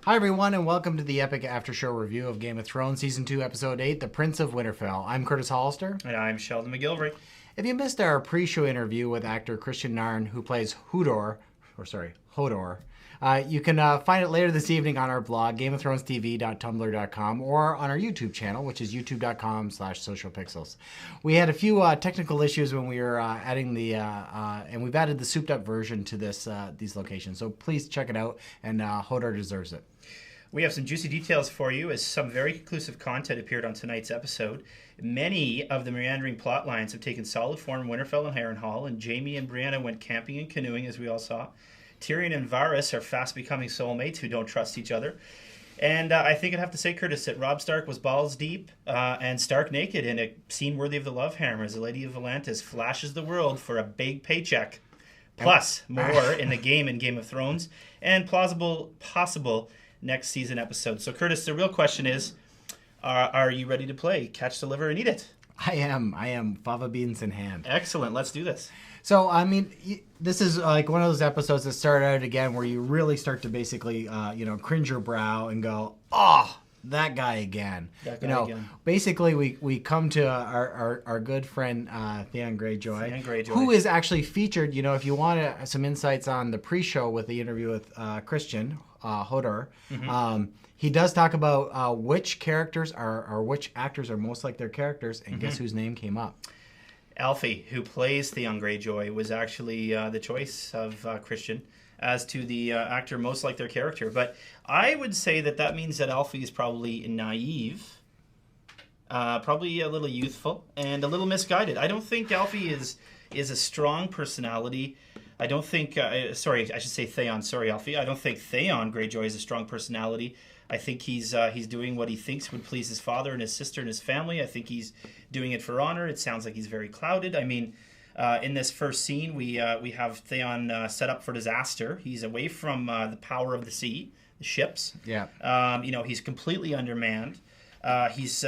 Hi everyone, and welcome to the epic after show review of Game of Thrones Season 2, Episode 8, The Prince of Winterfell. I'm Curtis Hollister. And I'm Sheldon McGilvery. If you missed our pre-show interview with actor Christian Narn, who plays Hodor, you can find it later this evening on our blog, GameOfThronesTV.tumblr.com, or on our YouTube channel, which is youtube.com/socialpixels. We had a few technical issues when we were adding the, and we've added the souped-up version to these locations. So please check it out, and Hodor deserves it. We have some juicy details for you as some very conclusive content appeared on tonight's episode. Many of the meandering plot lines have taken solid form in Winterfell and Harrenhal, and Jaime and Brienne went camping and canoeing, as we all saw. Tyrion and Varys are fast becoming soulmates who don't trust each other. And I think I'd have to say, Curtis, that Robb Stark was balls deep and stark naked in a scene worthy of the Love Hammer as the Lady of Volantis flashes the world for a big paycheck. Plus, more in the Game of Thrones and possible next season episode. So, Curtis, the real question is, are you ready to play Catch, Deliver, and Eat It? I am. Fava beans in hand. Excellent. Let's do this. So, I mean, this is like one of those episodes that start out again where you really start to basically, cringe your brow and go, oh, that guy again. Again. Basically, we come to our good friend Theon Greyjoy, who is actually featured. If you want some insights on the pre-show with the interview with Christian Hodor, he does talk about which characters or which actors are most like their characters, and guess whose name came up? Alfie, who plays Theon Greyjoy, was actually the choice of Christian as to the actor most like their character. But I would say that means that Alfie is probably naive, probably a little youthful, and a little misguided. I don't think Alfie is a strong personality. I don't think, I should say Theon. Sorry, Alfie. I don't think Theon Greyjoy is a strong personality. I think he's doing what he thinks would please his father and his sister and his family. I think he's doing it for honor. It sounds like he's very clouded. I mean, in this first scene, we have Theon set up for disaster. He's away from the power of the sea, the ships. Yeah. He's completely undermanned. He's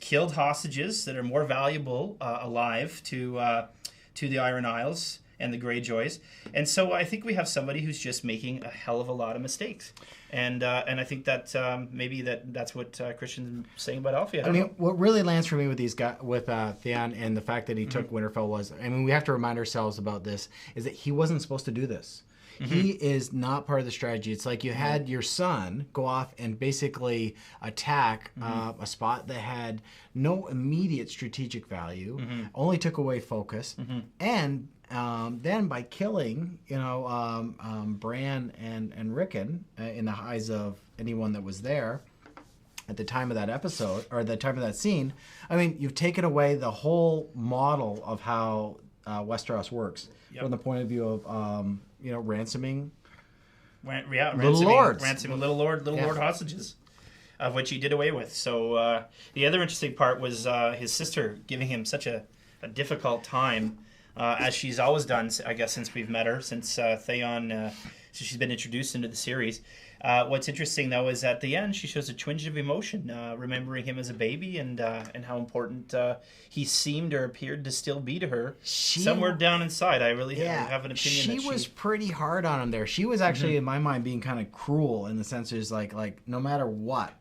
killed hostages that are more valuable alive to the Iron Isles and the Greyjoys. And so I think we have somebody who's just making a hell of a lot of mistakes. And I think that maybe that's what Christian's saying about Alfie. I mean, what really lands for me with these guys, with Theon, and the fact that he took Winterfell was, we have to remind ourselves about this, is that he wasn't supposed to do this. He is not part of the strategy. It's like you had your son go off and basically attack a spot that had no immediate strategic value, only took away focus, and then by killing, Bran and Rickon in the eyes of anyone that was there at the time of that episode, or the time of that scene, you've taken away the whole model of how Westeros works from the point of view of, ransoming little lords. Ransoming little lord hostages, of which he did away with. So the other interesting part was his sister giving him such a difficult time, as she's always done, I guess, since we've met her, since Theon, she's been introduced into the series. What's interesting, though, is at the end, she shows a twinge of emotion, remembering him as a baby and how important he seemed or appeared to still be to her. Somewhere down inside, I really have an opinion. She was pretty hard on him there. She was actually, in my mind, being kind of cruel in the sense is like no matter what,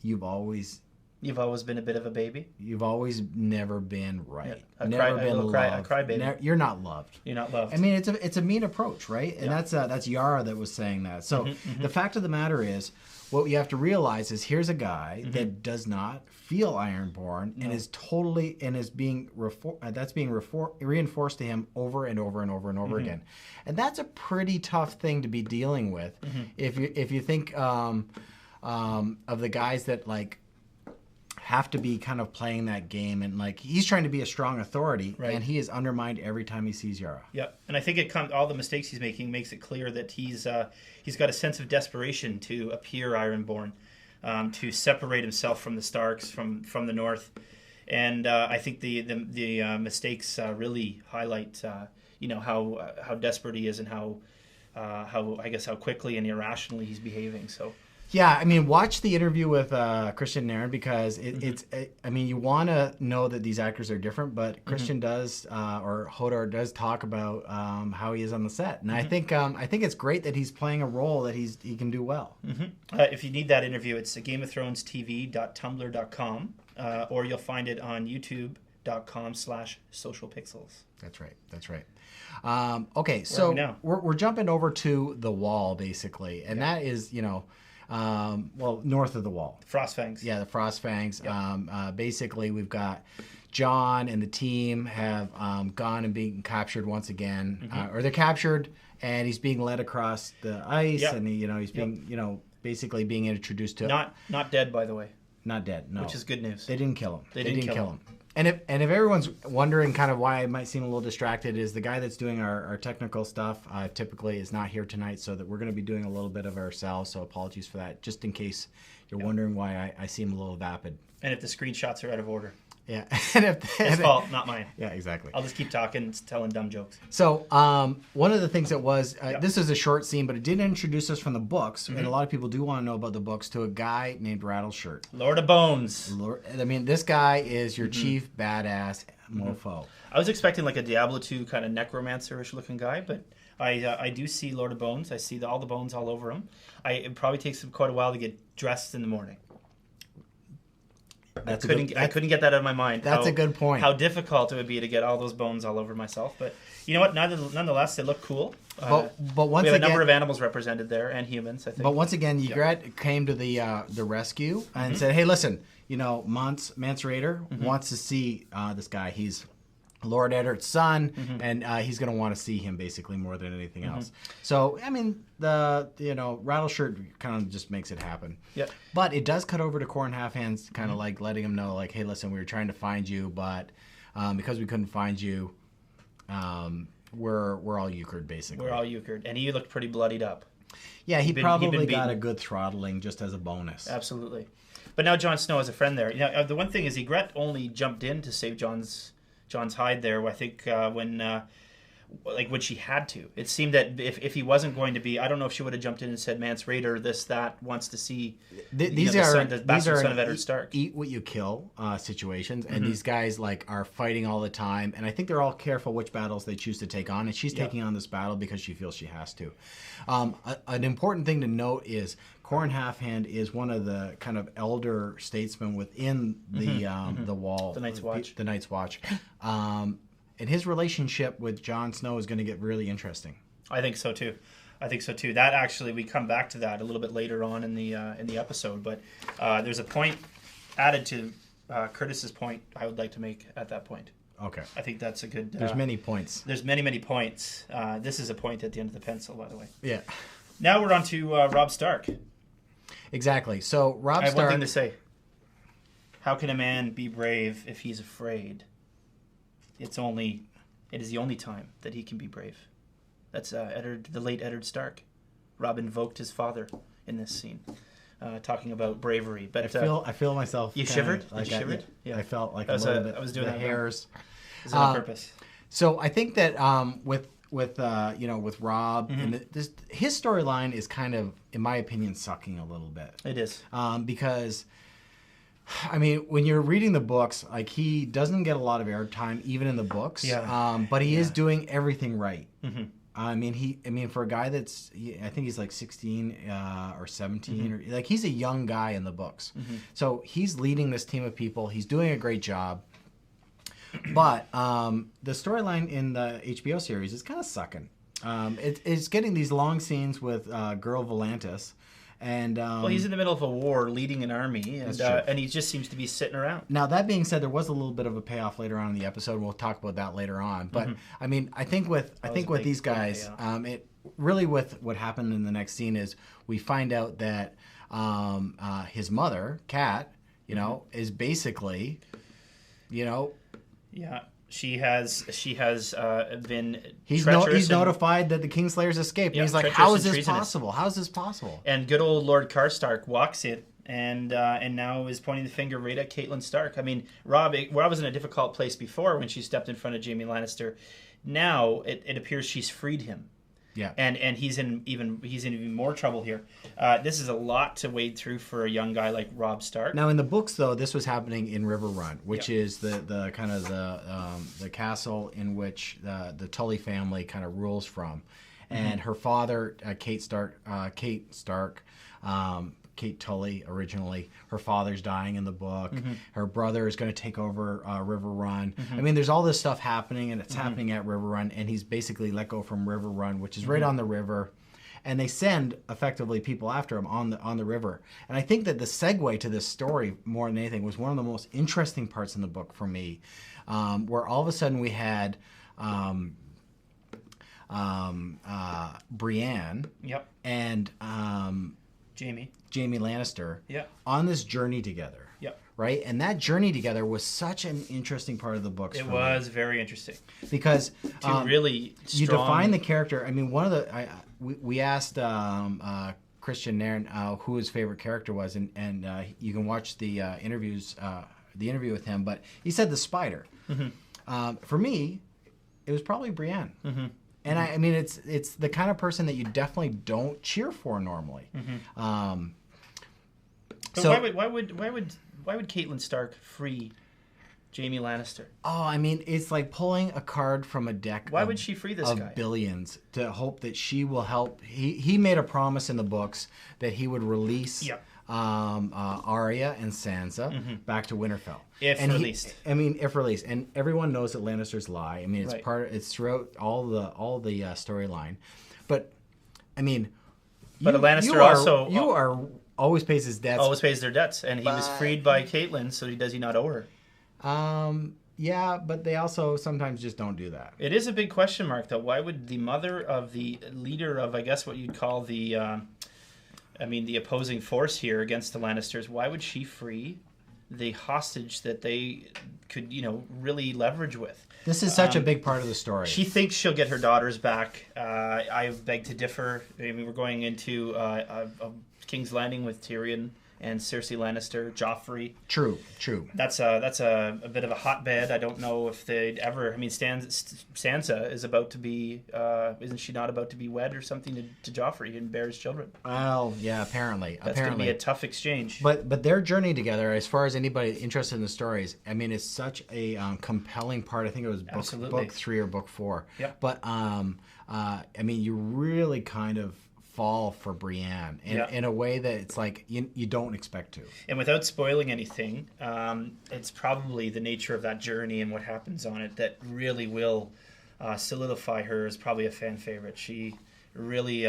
you've always been a bit of a baby. You've always never been right. Yeah. Never been loved. A crybaby. You're not loved. You're not loved. It's a mean approach, right? And that's Yara that was saying that. So the fact of the matter is, what you have to realize is here's a guy that does not feel Ironborn and is totally being reinforced to him over and over and over and over again, and that's a pretty tough thing to be dealing with. If you think of the guys that have to be kind of playing that game, and he's trying to be a strong authority, and he is undermined every time he sees Yara. Yeah, and I think all the mistakes he's making makes it clear that he's got a sense of desperation to appear Ironborn, to separate himself from the Starks, from the North, and I think the mistakes really highlight how desperate he is and how quickly and irrationally he's behaving. So Yeah, I mean, watch the interview with Christian and Aaron because I mean, you want to know that these actors are different, but Christian does, or Hodor does talk about how he is on the set, and I think it's great that he's playing a role that he can do well. If you need that interview, it's GameOfThronesTV.tumblr.com, or you'll find it on YouTube.com/socialpixels. That's right. Okay, so we're jumping over to the wall basically, and that is north of the wall. Frostfangs. Yeah, the Frostfangs. Yep. Basically, we've got Jon and the team have gone and being captured once again, or they're captured, and he's being led across the ice, and he's being basically being introduced to not dead, by the way. Not dead, no. Which is good news. They didn't kill him. They didn't kill him. And if everyone's wondering kind of why I might seem a little distracted, is the guy that's doing our technical stuff typically is not here tonight, so that we're going to be doing a little bit of ourselves. So apologies for that, just in case you're wondering why I seem a little vapid. And if the screenshots are out of order. Yeah. His fault, not mine. Yeah, exactly. I'll just keep talking, telling dumb jokes. So one of the things that was, this is a short scene, but it did introduce us from the books, and a lot of people do want to know about the books, to a guy named Rattleshirt. Lord of Bones. I mean, this guy is your chief badass mofo. I was expecting like a Diablo 2 kind of necromancer-ish looking guy, but I do see Lord of Bones. I see all the bones all over him. It probably takes him quite a while to get dressed in the morning. I couldn't get that out of my mind. That's a good point. How difficult it would be to get all those bones all over myself. But you know what? Nonetheless, they look cool. But once we have again, a number of animals represented there and humans, I think. But once again, Ygritte came to the rescue and said, "Hey, listen, Mance Rayder wants to see this guy. He's Lord Eddard's son, and he's going to want to see him basically more than anything else." So, I mean, the Rattleshirt kind of just makes it happen. Yeah. But it does cut over to Corn Halfhands, kind of like letting him know, like, "Hey, listen, we were trying to find you, but because we couldn't find you, we're all euchred, basically." We're all euchred, and he looked pretty bloodied up. Yeah, he probably got a good throttling just as a bonus. Absolutely. But now Jon Snow has a friend there. The one thing is, Ygritte only jumped in to save Jon's hide there. I think when she had to. It seemed that if he wasn't going to be, I don't know if she would have jumped in and said, "Mance Rayder, that wants to see these are the bastard son of Eddard Stark." Eat what you kill situations, and these guys are fighting all the time. And I think they're all careful which battles they choose to take on. And she's taking on this battle because she feels she has to. An important thing to note is Corn Halfhand is one of the kind of elder statesmen within the wall, the Night's Watch. The Night's Watch. And his relationship with Jon Snow is going to get really interesting. I think so too. That actually, we come back to that a little bit later on in the episode. But there's a point added to Curtis's point I would like to make at that point. Okay. I think that's a good... There's many points. There's many points. This is a point at the end of the pencil, by the way. Yeah. Now we're on to Robb Stark. Exactly. So Robb Stark... I have one thing to say. How can a man be brave if he's afraid? It is the only time that he can be brave. That's the late Eddard Stark. Robb invoked his father in this scene, talking about bravery. But I feel myself. You shivered. Like you shivered. I felt like a little bit. I was doing the that hairs. Is it on purpose? So I think that with Robb and his storyline is kind of, in my opinion, sucking a little bit. It is because. I mean, when you're reading the books, he doesn't get a lot of airtime, even in the books. Yeah. But he is doing everything right. I mean, for a guy that's, I think he's like 16 or 17, or he's a young guy in the books. So he's leading this team of people. He's doing a great job. But the storyline in the HBO series is kind of sucking. It's getting these long scenes with Girl Volantis. And he's in the middle of a war, leading an army, and he just seems to be sitting around. Now, that being said, there was a little bit of a payoff later on in the episode. We'll talk about that later on. But I mean, I think with these guys, it really, with what happened in the next scene, is we find out that his mother, Kat, is basically, Yeah. She has been. He's notified that the Kingslayer's escaped. And he's like, "How is this possible? How is this possible?" And good old Lord Karstark walks in and now is pointing the finger right at Catelyn Stark. I mean, Robb was in a difficult place before when she stepped in front of Jaime Lannister. Now it appears she's freed him. Yeah. And he's in even more trouble here. This is a lot to wade through for a young guy like Robb Stark. Now in the books, though, this was happening in River Run, which is the kind of the castle in which the Tully family kind of rules from, and her father, Kate Tully originally. Her father's dying in the book. Her brother is going to take over River Run. I mean, there's all this stuff happening, and it's happening at River Run, and he's basically let go from River Run, which is right on the river. And they send effectively people after him on the river. And I think that the segue to this story, more than anything, was one of the most interesting parts in the book for me, where all of a sudden we had Brienne and Jaime Lannister on this journey together. Right? And that journey together was such an interesting part of the books. It was very interesting. Because really you define the character. I mean, one of the we asked Christian Nairn who his favorite character was, and you can watch the interview with him, but he said the Spider. For me, it was probably Brienne. And I mean, it's the kind of person that you definitely don't cheer for normally. So why would Catelyn Stark free Jaime Lannister? Oh, I mean, it's like pulling a card from a deck. Why would she free this guy? Billions to hope that she will help. He made a promise in the books that he would release Arya and Sansa back to Winterfell. If released. If released. And everyone knows that Lannisters lie. I mean, it's throughout all the storyline. But I mean, a Lannister you are always pays his debts. Always pays their debts, and he was freed by Catelyn, so does he not owe her? Yeah, but they also sometimes just don't do that. It is a big question mark, though. Why would the mother of the leader of, I guess, what you'd call the opposing force here against the Lannisters, why would she free the hostage that they could, really leverage with? This is such a big part of the story. She thinks she'll get her daughters back. I beg to differ. I mean, we're going into a King's Landing with Tyrion and Cersi Lannister, Joffrey. True. That's a bit of a hotbed. I don't know if they'd ever. I mean, Sansa is about to be. Isn't she not about to be wed or something to Joffrey and bears children? Well, yeah, apparently. That's going to be a tough exchange. But their journey together, as far as anybody interested in the stories, I mean, it's such a compelling part. I think it was book 3 or book 4. Yeah. But I mean, you really kind of fall for Brienne in a way that it's like you don't expect to. And without spoiling anything, it's probably the nature of that journey and what happens on it that really will solidify her as probably a fan favorite. She really,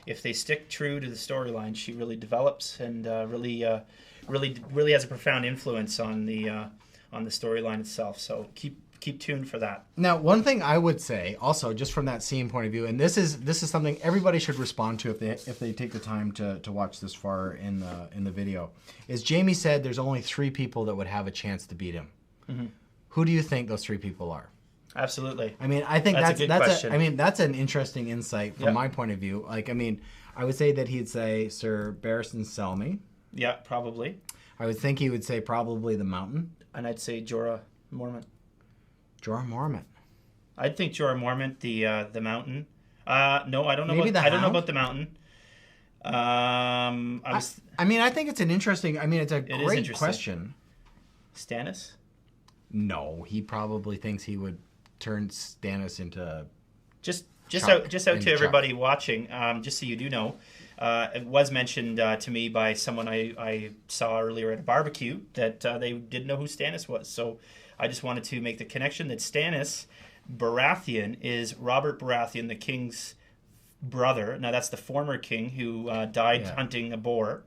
if they stick true to the storyline, she really develops and really has a profound influence on the storyline itself. So keep tuned for that. Now, one thing I would say, also, just from that scene point of view, and this is something everybody should respond to if they take the time to watch this far in the video, is Jaime said there's only 3 people that would have a chance to beat him. Who do you think those 3 people are? Absolutely. I mean, I think that's a good question. That's an interesting insight from my point of view. Like, I mean, I would say that he'd say Sir Barristan Selmy. Yeah, probably. I would think he would say probably the Mountain. And I'd say Jorah Mormont. Jorah Mormont. I'd think Jorah Mormont, the Mountain. No, I don't know. Maybe I don't know about the Mountain. I mean, I think it's an interesting. I mean, it's a great question. Stannis? No, he probably thinks he would turn Stannis into just out to everybody watching. Just so you do know, it was mentioned to me by someone I saw earlier at a barbecue that they didn't know who Stannis was. So I just wanted to make the connection that Stannis Baratheon is Robert Baratheon, the king's brother. Now, that's the former king who died hunting a boar.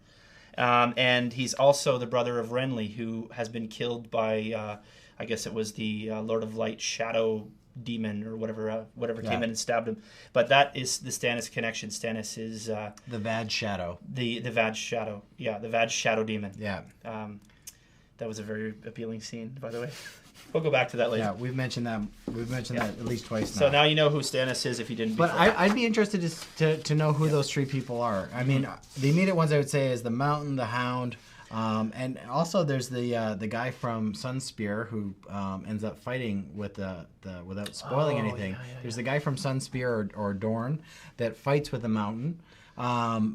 And he's also the brother of Renly, who has been killed by, I guess it was the Lord of Light shadow demon or whatever came in and stabbed him. But that is the Stannis connection. Stannis is... the Vad Shadow. The Vad Shadow. Yeah, the Vad Shadow demon. Yeah. That was a very appealing scene, by the way. We'll go back to that later. Yeah, we've mentioned that. We've mentioned that at least twice now. So now you know who Stannis is if you didn't before. But I'd be interested to know who those 3 people are. I mean, the immediate ones I would say is the Mountain, the Hound, And also there's the guy from Sunspear who ends up fighting with the without spoiling anything. There's the guy from Sunspear or Dorne that fights with the Mountain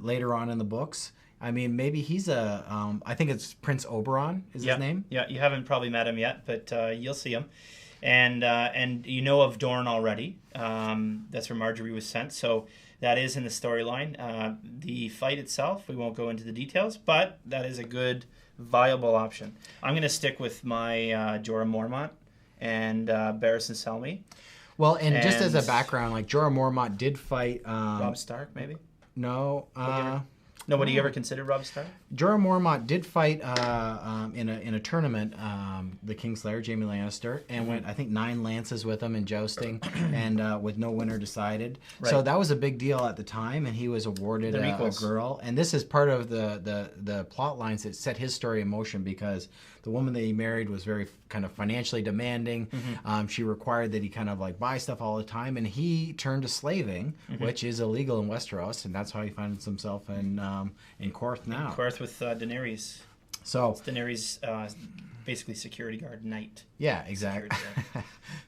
later on in the books. I mean, maybe he's I think it's Prince Oberon is his name. Yeah, you haven't probably met him yet, but you'll see him. And you know of Dorne already. That's where Marjorie was sent. So that is in the storyline. The fight itself, we won't go into the details, but that is a good, viable option. I'm going to stick with my Jorah Mormont and Barristan Selmy. Well, and just as a background, like Jorah Mormont did fight... Robb Stark, maybe? No. Nobody ever considered Robb Stark? Jorah Mormont did fight in a tournament, the Kingslayer, Jaime Lannister, and went, I think, 9 lances with him in jousting, and with no winner decided. Right. So that was a big deal at the time, and he was awarded a girl. And this is part of the plot lines that set his story in motion, because the woman that he married was very kind of financially demanding. She required that he kind of like buy stuff all the time, and he turned to slaving, which is illegal in Westeros, and that's how he finds himself in Korth now. In Korth with Daenerys. So it's Daenerys, basically security guard knight. Yeah, exactly.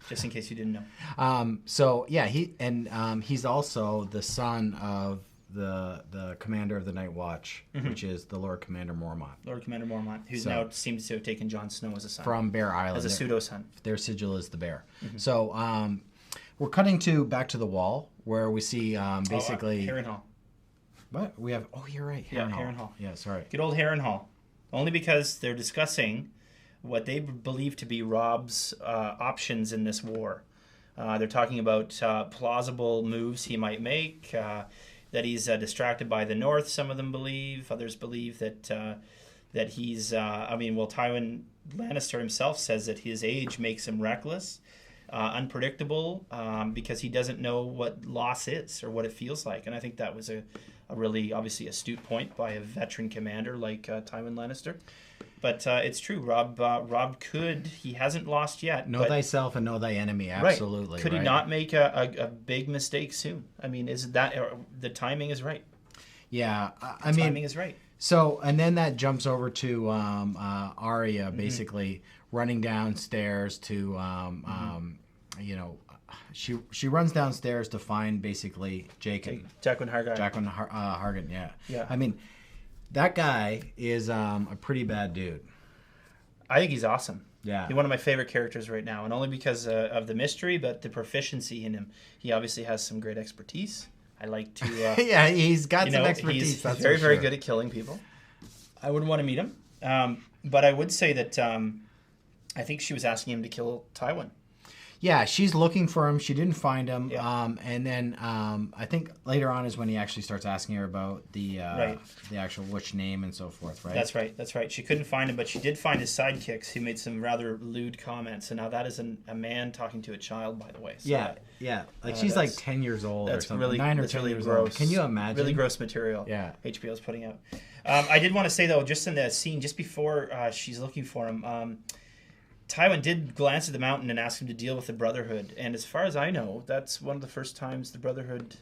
Just in case you didn't know. So yeah, he's also the son of the commander of the Night Watch, which is the Lord Commander Mormont. Lord Commander Mormont, who now seems to have taken Jon Snow as a son. From Bear Island. As a pseudo-son. Their sigil is the bear. So we're cutting back to the Wall, where we see basically... Harrenhal. What? We have... Oh, you're right. Harrenhal. Yeah, sorry. Good old Harrenhal. Only because they're discussing what they believe to be Robb's options in this war. They're talking about plausible moves he might make, that he's distracted by the North, some of them believe. Others believe that he's... Tywin Lannister himself says that his age makes him reckless, unpredictable, because he doesn't know what loss is or what it feels like. And I think that was a really, obviously, astute point by a veteran commander like Tywin Lannister. But it's true. Robb could. He hasn't lost yet. Know thyself and know thy enemy. Absolutely. Right. Could he not make a big mistake soon? I mean, is that the timing is right? Yeah, timing is right. So, and then that jumps over to Arya basically running downstairs to, she runs downstairs to find basically Jaqen Hargan. Jaqen Hargan. Yeah. I mean, that guy is a pretty bad dude. I think he's awesome. Yeah. He's one of my favorite characters right now, and only because of the mystery, but the proficiency in him. He obviously has some great expertise. I like to... yeah, he's got some expertise. He's very, very good at killing people. I wouldn't want to meet him. But I would say that I think she was asking him to kill Tywin. Yeah, she's looking for him. She didn't find him. Yeah. And then I think later on is when he actually starts asking her about the actual witch name and so forth, right? That's right. She couldn't find him, but she did find his sidekicks, who made some rather lewd comments. And now that is a man talking to a child, by the way. So yeah. Like she's like 10 years old or something. Really, 9 or 10 years gross. old. Can you imagine? Really gross material. Yeah. HBO's putting out. I did want to say, though, just in the scene, just before she's looking for him, Tywin did glance at the Mountain and ask him to deal with the Brotherhood. And as far as I know, that's one of the first times the Brotherhood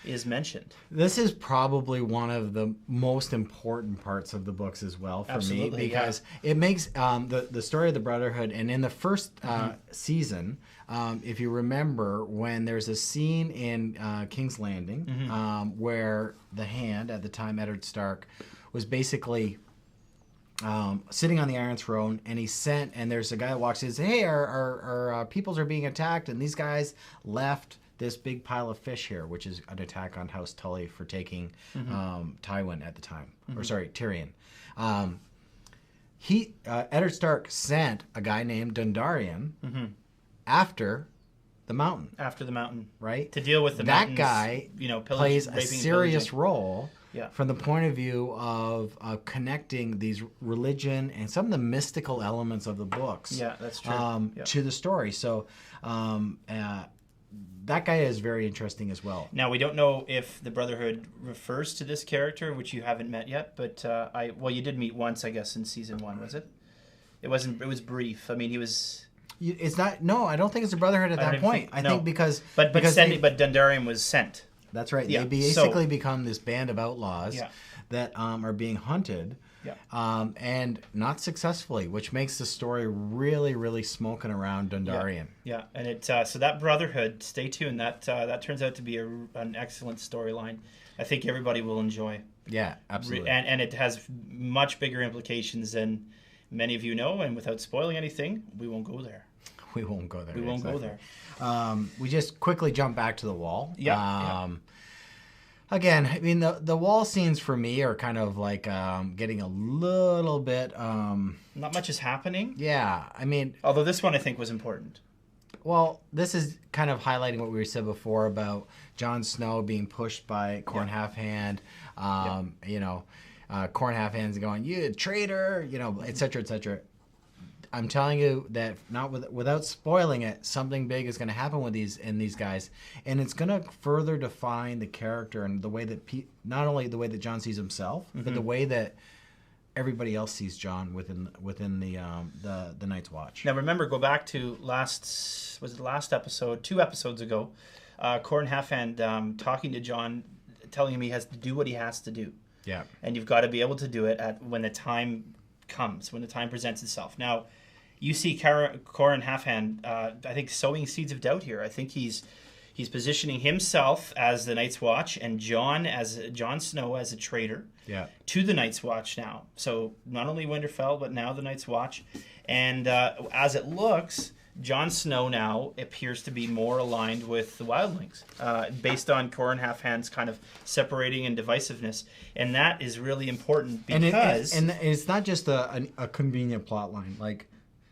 is mentioned. This is probably one of the most important parts of the books as well for me, because it makes the story of the Brotherhood. And in the first season, if you remember, when there's a scene in King's Landing where the Hand, at the time Eddard Stark, was basically... sitting on the Iron Throne, and and there's a guy that walks in and says, hey, our peoples are being attacked, and these guys left this big pile of fish here, which is an attack on House Tully for taking Tywin at the time, or sorry, Tyrion. Eddard Stark sent a guy named Dondarrion after the Mountain. After the Mountain. Right? To deal with the That guy plays a serious role Yeah. from the point of view of connecting these religion and some of the mystical elements of the books that's true. to the story. So that guy is very interesting as well. Now, we don't know if the Brotherhood refers to this character, which you haven't met yet, but you did meet once, I guess, in season 1, was it? It was brief. I mean, he was... It's not... No, I don't think it's the Brotherhood at that point. I think because... But Dondarrion was sent. That's right. Yeah. They basically become this band of outlaws that are being hunted and not successfully, which makes the story really, really smoking around Dondarrion. Yeah, and it so that brotherhood, stay tuned. That turns out to be an excellent storyline. I think everybody will enjoy. Yeah, absolutely. And it has much bigger implications than many of you know. And without spoiling anything, we won't go there. We won't go there. We won't go there. We just quickly jump back to the wall. Yeah. Again, I mean, the wall scenes for me are kind of like getting a little bit... Not much is happening. Yeah, I mean... Although this one I think was important. Well, this is kind of highlighting what we said before about Jon Snow being pushed by Corn Halfhand. You know, Corn Halfhand's going, "You traitor," you know, et cetera, et cetera. I'm telling you that without spoiling it, something big is going to happen with these guys, and it's going to further define the character and the way that not only the way that Jon sees himself, but the way that everybody else sees Jon within the Night's Watch. Now remember, go back to last episode, 2 episodes ago, Corn Halfhand talking to Jon, telling him he has to do what he has to do. Yeah. And you've got to be able to do it when the time comes, when the time presents itself. Now, you see Corn Halfhand, I think, sowing seeds of doubt here. I think he's positioning himself as the Night's Watch and Jon Snow as a traitor to the Night's Watch now. So not only Winterfell, but now the Night's Watch. And as it looks, Jon Snow now appears to be more aligned with the Wildlings, based on Corn Halfhand's kind of separating and divisiveness. And that is really important because... And it's not just a convenient plot line. Like,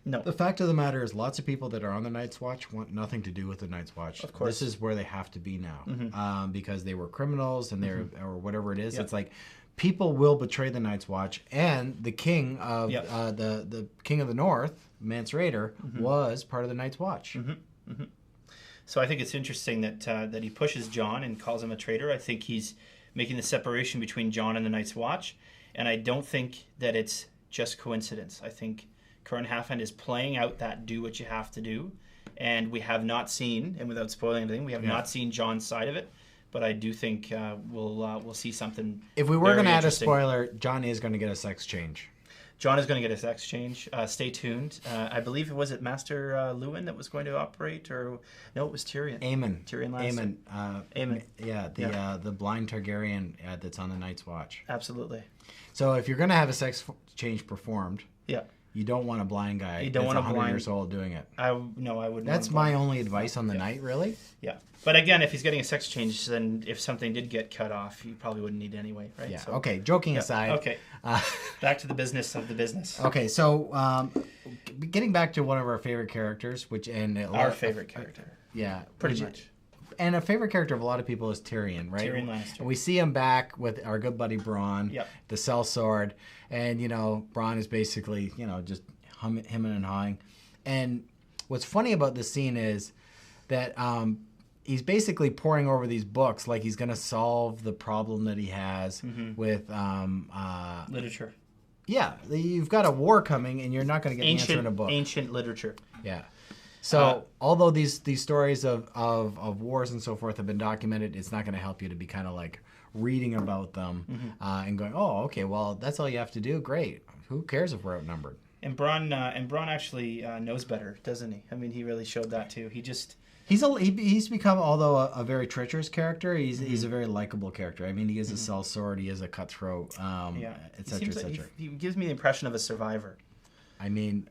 no. The fact of the matter is lots of people that are on the Night's Watch want nothing to do with the Night's Watch. Of course. This is where they have to be now, because they were criminals and they're or whatever it is. It's like people will betray the Night's Watch, and the king of the king of the North, Mance Rayder, was part of the Night's Watch. So I think it's interesting that he pushes Jon and calls him a traitor. I think he's making the separation between Jon and the Night's Watch, and I don't think that it's just coincidence. I think Corn Halfhand is playing out that do what you have to do, and we have not seen, and without spoiling anything, we have not seen Jon's side of it. But I do think we'll see something. If we were going to add a spoiler, Jon is going to get a sex change. Jon is going to get a sex change. Stay tuned. I believe was it Master Lewin that was going to operate, or no, it was Tyrion. Tyrion Lannister. Aemon. Yeah, the blind Targaryen that's on the Night's Watch. Absolutely. So if you're going to have a sex change performed, you don't want a blind guy. You don't want 100 years old doing it. I wouldn't. That's my only advice on the night, really. Yeah, but again, if he's getting a sex change, then if something did get cut off, you probably wouldn't need it anyway, right? Yeah. So, okay. Joking aside. Okay. Back to the business of the business. Okay. So, getting back to one of our favorite characters, our favorite character. Yeah. Pretty much. And a favorite character of a lot of people is Tyrion, right? Tyrion Lannister. And we see him back with our good buddy Bronn, the sellsword, and Bronn is basically just hemming and hawing. And what's funny about this scene is that he's basically poring over these books like he's going to solve the problem that he has with literature. Yeah, you've got a war coming, and you're not going to get the answer in a book. Ancient literature. Yeah. So although these stories of wars and so forth have been documented, it's not going to help you to be kind of like reading about them and going, oh, okay, well, that's all you have to do. Great. Who cares if we're outnumbered? And Bronn actually knows better, doesn't he? I mean, he really showed that too. He's become, although a very treacherous character, he's a very likable character. I mean, he is a sellsword, he is a cutthroat, et cetera, et cetera. He gives me the impression of a survivor. I mean,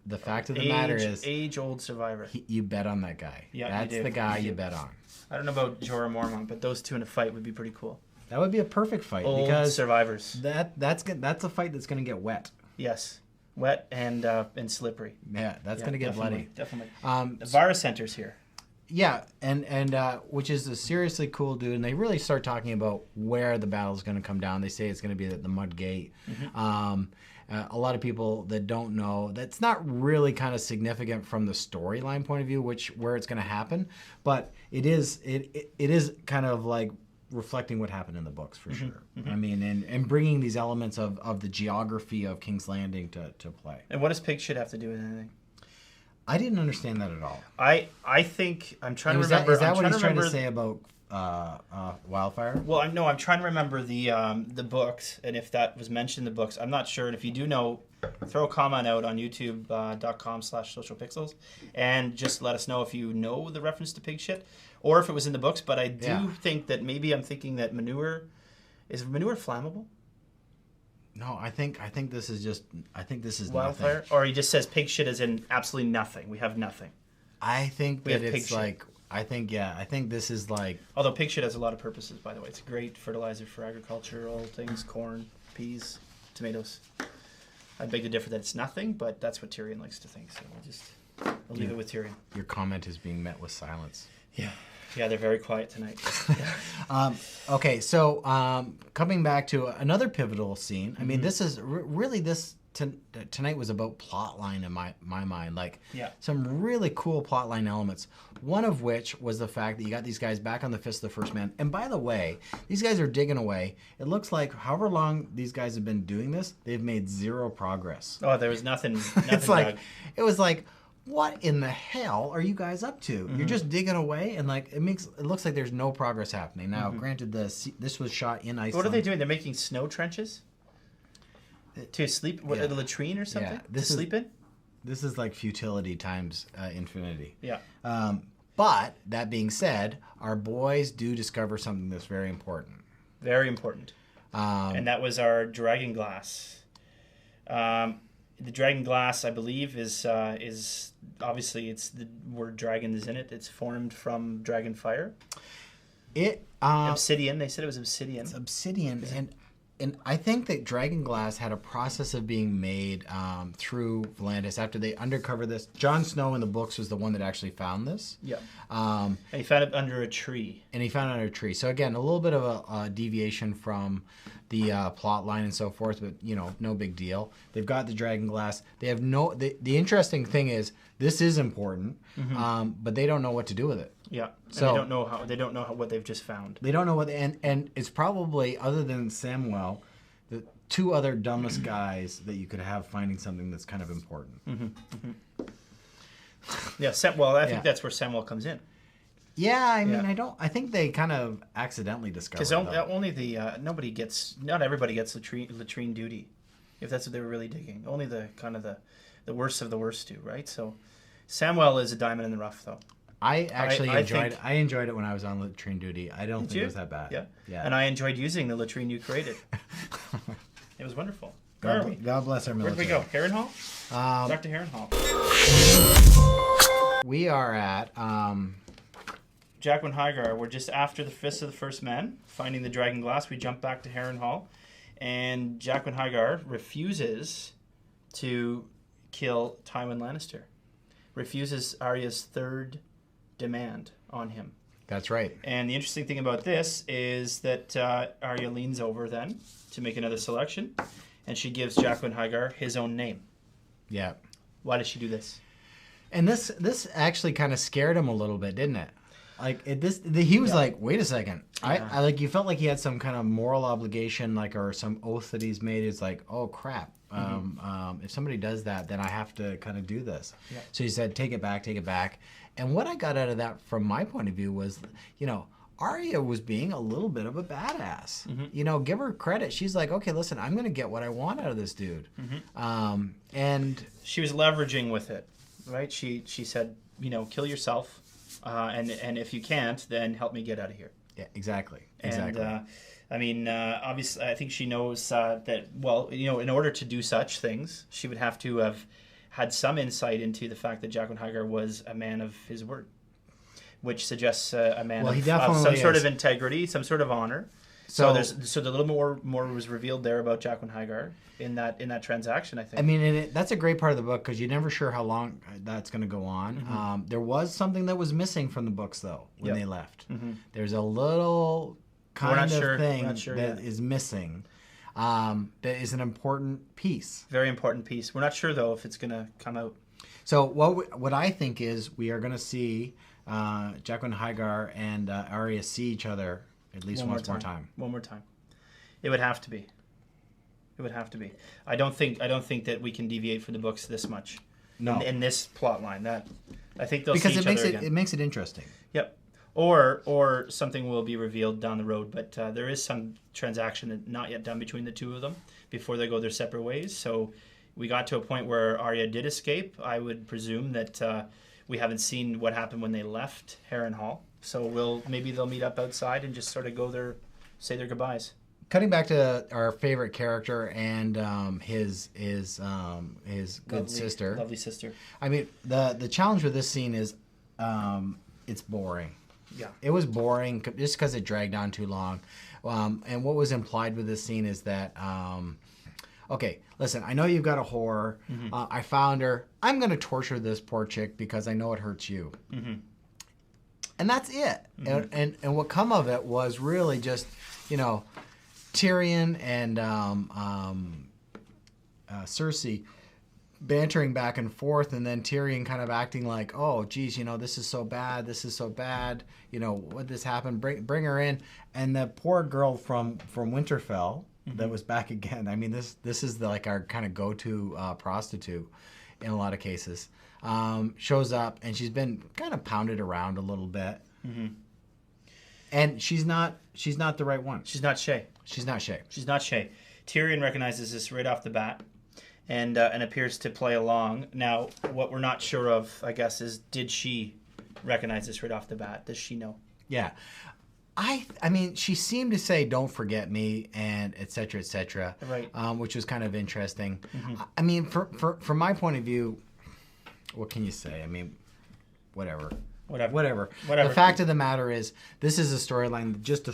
the fact of the matter is, age-old survivor. You bet on that guy. Yeah, that's the guy you bet on. I don't know about Jorah Mormont, but those two in a fight would be pretty cool. That would be a perfect fight because survivors. That's a fight that's going to get wet. Yes, wet and slippery. Yeah, that's going to get bloody. Definitely. Varys enters here. Yeah, and which is a seriously cool dude, and they really start talking about where the battle is going to come down. They say it's going to be at the Mud Gate. A lot of people that don't know, that's not really kind of significant from the storyline point of view, where it's going to happen, but it is kind of like reflecting what happened in the books for sure. I mean, and bringing these elements of the geography of King's Landing to play. And what does pig shit have to do with anything? I didn't understand that at all. I think I'm trying to remember. Is that what he's trying to say about wildfire? Well, I'm trying to remember the books and if that was mentioned in the books. I'm not sure. And if you do know, throw a comment out on youtube.com/socialpixels and just let us know if you know the reference to pig shit or if it was in the books. But I do think that maybe I'm thinking that manure flammable? No, I think this is Wildfire? nothing. Or he just says pig shit as in absolutely nothing. We have nothing. I think We that have pig it's shit. like I think this is like Although pig shit has a lot of purposes, by the way. It's a great fertilizer for agricultural things, corn, peas, tomatoes. I beg to differ that it's nothing, but that's what Tyrion likes to think. So I'll leave it with Tyrion. your comment is being met with silence. Yeah, they're very quiet tonight. Okay, so coming back to another pivotal scene. I mean, this is really tonight was about plotline in my mind. Like some really cool plotline elements. One of which was the fact that you got these guys back on the Fist of the First Man. And by the way, these guys are digging away. It looks like however long these guys have been doing this, they've made zero progress. Oh, there was nothing. It's like it was like, what in the hell are you guys up to? You're just digging away, and like it looks like there's no progress happening. Now, granted, this was shot in Iceland. What are they doing? They're making snow trenches to sleep. What, a latrine or something to sleep in? This is like futility times infinity. Yeah. But that being said, our boys do discover something that's very important. Very important. And that was our dragon glass. The dragon glass, I believe, is obviously it's the word dragon is in it. It's formed from dragon fire. Obsidian. They said it was obsidian. It's obsidian, and I think that dragon glass had a process of being made through Volantis after they undercover this. Jon Snow in the books was the one that actually found this. Yeah. And he found it under a tree. So again, a little bit of a deviation from the plot line and so forth, but no big deal. They've got the dragon glass. They have the interesting thing is this is important, but they don't know what to do with it. Yeah. So and they don't know what they've just found. They don't know what and it's probably, other than Samwell, the two other dumbest guys that you could have finding something that's kind of important. Yeah, I think that's where Samwell comes in. Yeah, I mean, I think they kind of accidentally discovered it. Because only not everybody gets latrine duty, if that's what they were really digging. Only the kind of the worst of the worst do, right? So Samwell is a diamond in the rough, though. I actually enjoyed it when I was on latrine duty. I don't think it was that bad. Yeah. And I enjoyed using the latrine you created. It was wonderful. God bless our military. Where'd we go? Harrenhal? Dr. Harrenhal. We are at Jaqen H'ghar. We're just after the Fist of the First Man, finding the dragon glass. We jump back to Harrenhal, and Jaqen H'ghar refuses to kill Tywin Lannister. Refuses Arya's third demand on him. That's right. And the interesting thing about this is that Arya leans over then to make another selection, and she gives Jaqen H'ghar his own name. Yeah. Why does she do this? And this actually kind of scared him a little bit, didn't it? Like he was like, wait a second. Yeah. I like, you felt like he had some kind of moral obligation, like, or some oath that he's made. It's like, oh crap. If somebody does that, then I have to kind of do this. Yeah. So he said, take it back. And what I got out of that from my point of view was, Arya was being a little bit of a badass. Give her credit. She's like, okay, listen, I'm going to get what I want out of this dude. And she was leveraging with it, right? She said, kill yourself, and if you can't, then help me get out of here. Yeah, exactly. And obviously, I think she knows that, well, in order to do such things, she would have to have had some insight into the fact that Jaqen H'ghar was a man of his word, which suggests a man of some sort of integrity, some sort of honor. So a little more was revealed there about Jaqen H'ghar in that transaction, I think. I mean, that's a great part of the book because you're never sure how long that's going to go on. There was something that was missing from the books, though, when they left. There's a little kind of thing that is missing. That is an important piece. Very important piece. We're not sure, though, if it's going to come out. So what I think is we are going to see Jaqen H'ghar and Arya see each other at least one more time. One more time. It would have to be. I don't think that we can deviate from the books this much. No. In this plot line, that I think they'll see each other again. It makes it interesting. Yep. Or something will be revealed down the road. But there is some transaction that not yet done between the two of them before they go their separate ways. So we got to a point where Arya did escape. I would presume that we haven't seen what happened when they left Harrenhal. So maybe they'll meet up outside and just sort of say their goodbyes. Cutting back to our favorite character and his good sister. Lovely sister. I mean, the challenge with this scene is it's boring. Yeah. It was boring just because it dragged on too long. And what was implied with this scene is that, okay, listen, I know you've got a whore. Mm-hmm. I found her. I'm going to torture this poor chick because I know it hurts you. Mm-hmm. And that's it. Mm-hmm. And what come of it was really just, Tyrion and Cersi bantering back and forth, and then Tyrion kind of acting like, oh, geez, this is so bad. What this happened? Bring her in. And the poor girl from Winterfell that was back again. I mean, this is our kind of go-to prostitute in a lot of cases. Shows up, and she's been kind of pounded around a little bit. Mm-hmm. And she's not the right one. She's not Shay. Tyrion recognizes this right off the bat. And appears to play along. Now, what we're not sure of, I guess, is did she recognize this right off the bat? Does she know? Yeah. I mean, she seemed to say, don't forget me, and et cetera, right. Which was kind of interesting. Mm-hmm. I mean, from my point of view, what can you say? I mean, whatever. The fact of the matter is, this is a storyline that just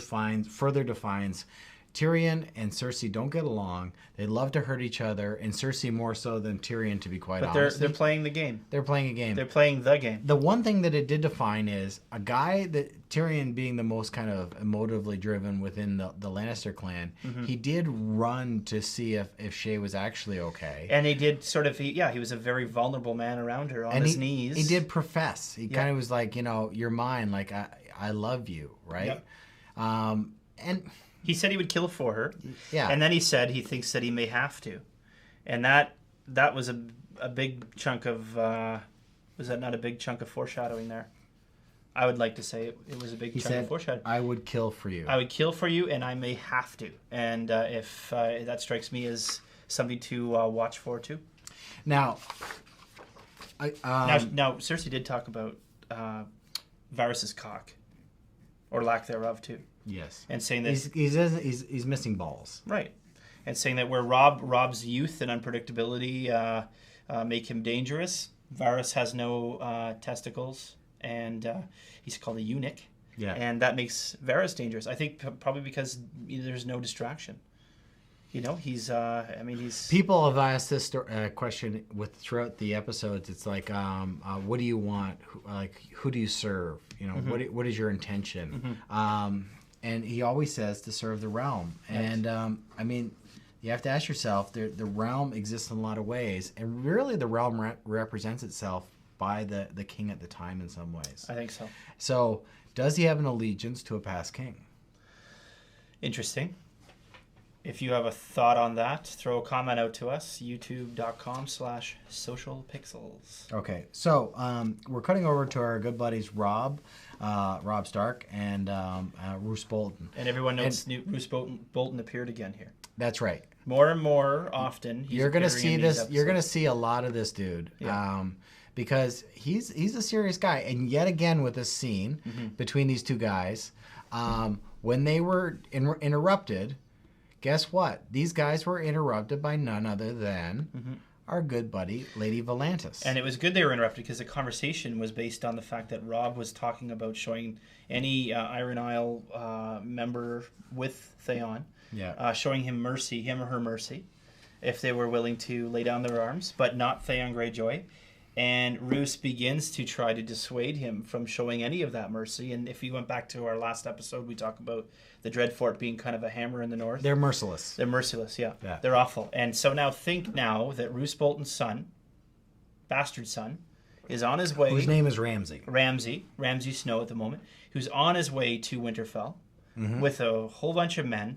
further defines Tyrion and Cersei don't get along. They love to hurt each other, and Cersei more so than Tyrion, to be quite honest. But they're playing the game. They're playing a game. They're playing the game. The one thing that it did define is a guy that Tyrion, being the most kind of emotively driven within the Lannister clan, mm-hmm. he did run to see if Shay was actually okay. And he did he was a very vulnerable man around her on his knees. He did profess. He kind of was like, you're mine. Like, I love you, right? Yep. And he said he would kill for her. Yeah. And then he said he thinks that he may have to. And that was a big chunk of... was that not a big chunk of foreshadowing there? I would like to say it was a big chunk of foreshadowing. I would kill for you. I would kill for you, and I may have to. And if that strikes me as something to watch for, too. Now, now, Cersei did talk about Varys' cock. Or lack thereof, too. Yes. And saying that he's missing balls. Right. And saying that where Robb's youth and unpredictability make him dangerous, Varys has no testicles, and he's called a eunuch. Yeah. And that makes Varys dangerous. I think probably because there's no distraction. He's. People have asked this question throughout the episodes. It's like, what do you want? Who do you serve? Mm-hmm. What is your intention? Mm-hmm. And he always says to serve the realm. Yes. And you have to ask yourself, the realm exists in a lot of ways, and really the realm represents itself by the king at the time in some ways. I think so. So, does he have an allegiance to a past king? Interesting. If you have a thought on that, throw a comment out to us, youtube.com/socialpixels. Okay, so we're cutting over to our good buddies Robb Stark, and Roose Bolton. And everyone knows Roose Bolton appeared again here. That's right. More and more often, you're going to see this. You're going to see a lot of this dude, because he's a serious guy. And yet again, with this scene mm-hmm. between these two guys, when they were interrupted. Guess what? These guys were interrupted by none other than mm-hmm. our good buddy, Lady Volantis. And it was good they were interrupted because the conversation was based on the fact that Robb was talking about showing any Iron Isle member with Theon, showing him or her mercy, if they were willing to lay down their arms, but not Theon Greyjoy. And Roose begins to try to dissuade him from showing any of that mercy. And if you went back to our last episode, we talked about the Dreadfort being kind of a hammer in the north. They're merciless. They're merciless, yeah. They're awful. And so now that Roose Bolton's son, bastard son, is on his way... Whose name is Ramsay. Ramsay Snow at the moment, who's on his way to Winterfell mm-hmm. with a whole bunch of men.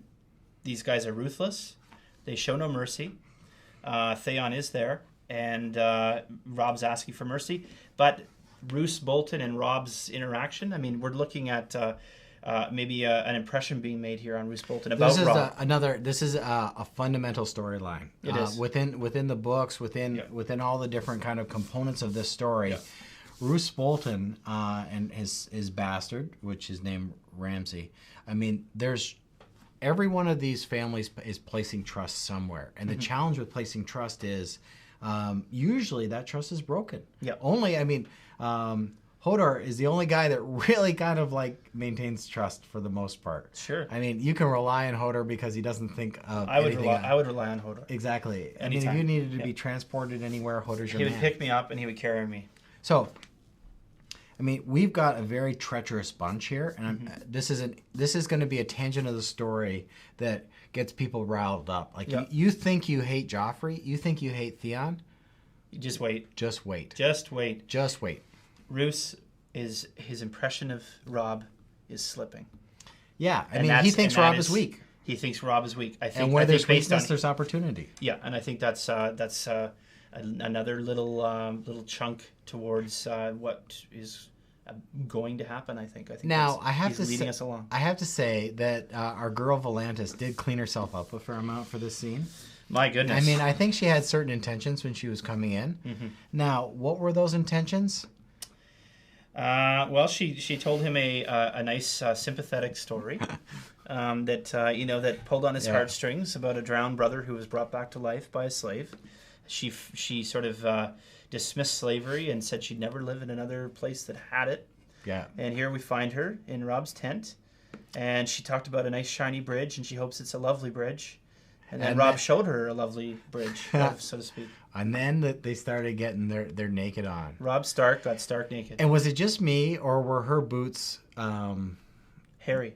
These guys are ruthless. They show no mercy. Theon is there. And Robb's asking for mercy. But Roose Bolton and Robb's interaction. I mean, we're looking at maybe an impression being made here on Roose Bolton about Robb. This is a fundamental storyline. It is within the books, within all the different kind of components of this story. Yeah. Roose Bolton and his bastard, which is named Ramsay. I mean, there's every one of these families is placing trust somewhere, and the challenge with placing trust is usually that trust is broken. Yeah. Only, I mean, Hodor is the only guy that really kind of like maintains trust for the most part. Sure. I mean, you can rely on Hodor because he doesn't think of I would anything. rely on Hodor. Exactly. Anytime. I mean, if you needed to be transported anywhere, Hodor's your man. He would pick me up and he would carry me. So, I mean, we've got a very treacherous bunch here, and this is going to be a tangent of the story that gets people riled up. Like, you think you hate Joffrey, you think you hate Theon. Just wait. Just wait. Just wait. Just wait. Roose his impression of Robb is slipping. Yeah, I mean, he thinks Robb is weak. He thinks Robb is weak. I think, and where there's weakness, there's opportunity. Yeah, and I think that's another little chunk towards what is going to happen. I think now he's leading us along. I have to say that our girl Volantis did clean herself up a fair amount for this scene. My goodness. I mean, I think she had certain intentions when she was coming in. Now, what were those intentions? Well, she told him a nice sympathetic story that pulled on his heartstrings about a drowned brother who was brought back to life by a slave. She sort of dismissed slavery and said she'd never live in another place that had it. Yeah. And here we find her in Robb's tent, and she talked about a nice shiny bridge, and she hopes it's a lovely bridge. And then Robb showed her a lovely bridge, so to speak. And then they started getting their naked on. Robb Stark got stark naked. And was it just me, or were her boots hairy?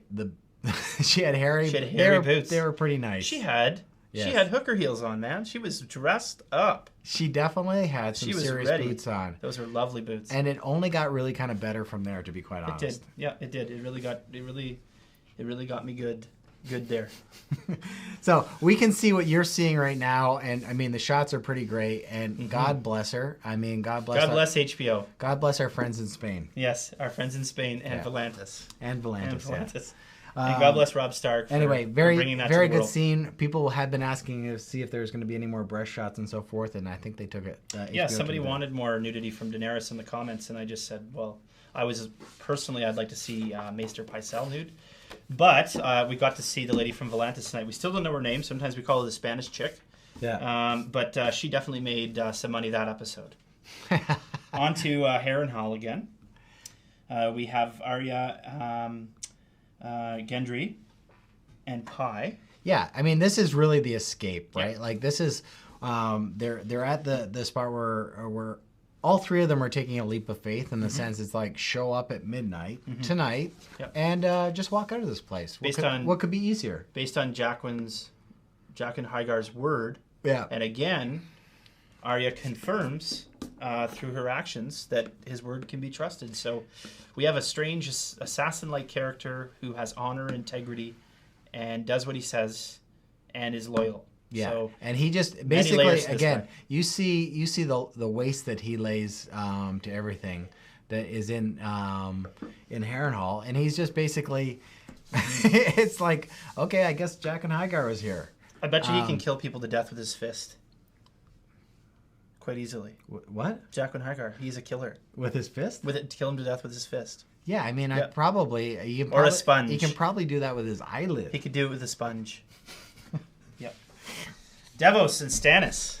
She had hairy boots. They were pretty nice. She had hooker heels on, man. She was dressed up. She definitely had some serious boots on. Those were lovely boots. And it only got really kind of better from there, to be quite honest. It did. Yeah, it did. It really got me good there. So we can see what you're seeing right now, and I mean the shots are pretty great. And God bless her. I mean, God bless HBO. God bless our friends in Spain. Yes, our friends in Spain and Volantis. And Volantis. And God bless Robb Stark. Anyway, for very bringing that very to the good world. scene. People had been asking to see if there was going to be any more breast shots and so forth, and I think they took it. Somebody wanted more nudity from Daenerys in the comments, and I just said, well, I'd like to see Maester Pycelle nude. But we got to see the lady from Volantis tonight. We still don't know her name. Sometimes we call her the Spanish chick. Yeah. But she definitely made some money that episode. On to Harrenhal again. We have Arya, Gendry, and Pi. Yeah, I mean, this is really the escape, right? Yeah. Like, this is they're at the spot where all three of them are taking a leap of faith in the sense it's like show up at midnight tonight and just walk out of this place. What could be easier? Based on Jaqen Hygar's word. Yeah. And again, Arya confirms through her actions that his word can be trusted. So we have a strange assassin-like character who has honor, integrity, and does what he says and is loyal. Yeah, so, and he just basically again, you see the waste that he lays to everything that is in Harrenhal, and he's just basically, it's like, okay, I guess Jaqen H'ghar was here. I bet you he can kill people to death with his fist. Quite easily. What? Jaqen H'ghar, he's a killer. With his fist? To kill him to death with his fist. Yeah, I mean, Or a sponge. He can probably do that with his eyelid. He could do it with a sponge. Yep. Davos and Stannis.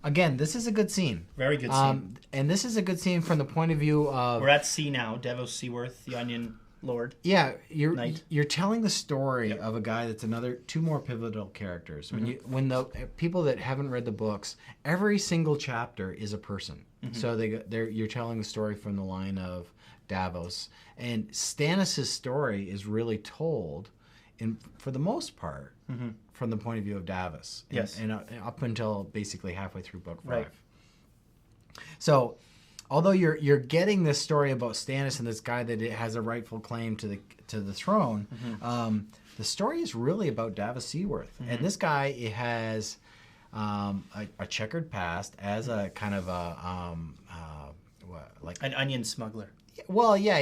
Again, this is a good scene. Very good scene. And this is a good scene from the point of view of... We're at sea now. Davos Seaworth, the Onion Lord. Yeah, you're telling the story of a guy that's two more pivotal characters. When the people that haven't read the books, every single chapter is a person. So you're telling the story from the line of Davos. And Stannis' story is really told, for the most part, from the point of view of Davos. Yes. And up until basically halfway through book 5. Right. So, although you're getting this story about Stannis and this guy that has a rightful claim to the throne, the story is really about Davos Seaworth. And this guy has a checkered past as a kind of like An onion smuggler. well, yeah,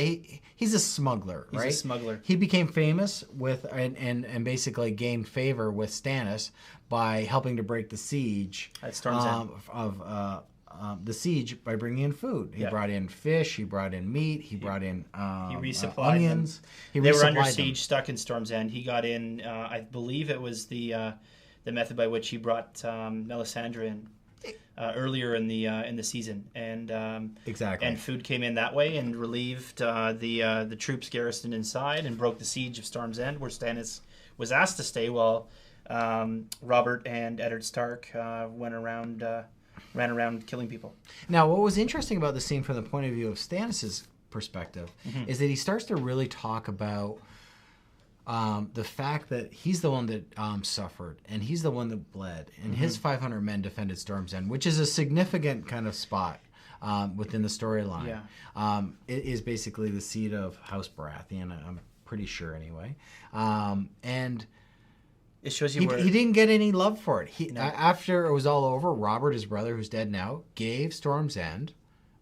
he's a smuggler, He's right? a smuggler. He became famous with and basically gained favor with Stannis by helping to break the siege At Storm's End. of the siege by bringing in food. He brought in fish, he brought in meat, he brought in He resupplied onions. them. They were under siege, stuck in Storm's End. He got in. I believe it was the method by which he brought Melisandre in earlier in the season, and Exactly. and food came in that way and relieved the troops garrisoned inside and broke the siege of Storm's End, where Stannis was asked to stay while Robert and Eddard Stark ran around killing people. Now, what was interesting about the scene from the point of view of Stannis' perspective is that he starts to really talk about the fact that he's the one that suffered, and he's the one that bled, and his 500 men defended Storm's End, which is a significant kind of spot within the storyline. Yeah. It is basically the seat of House Baratheon, I'm pretty sure anyway. And It shows you where he didn't get any love for it. After it was all over, Robert, his brother, who's dead now, gave Storm's End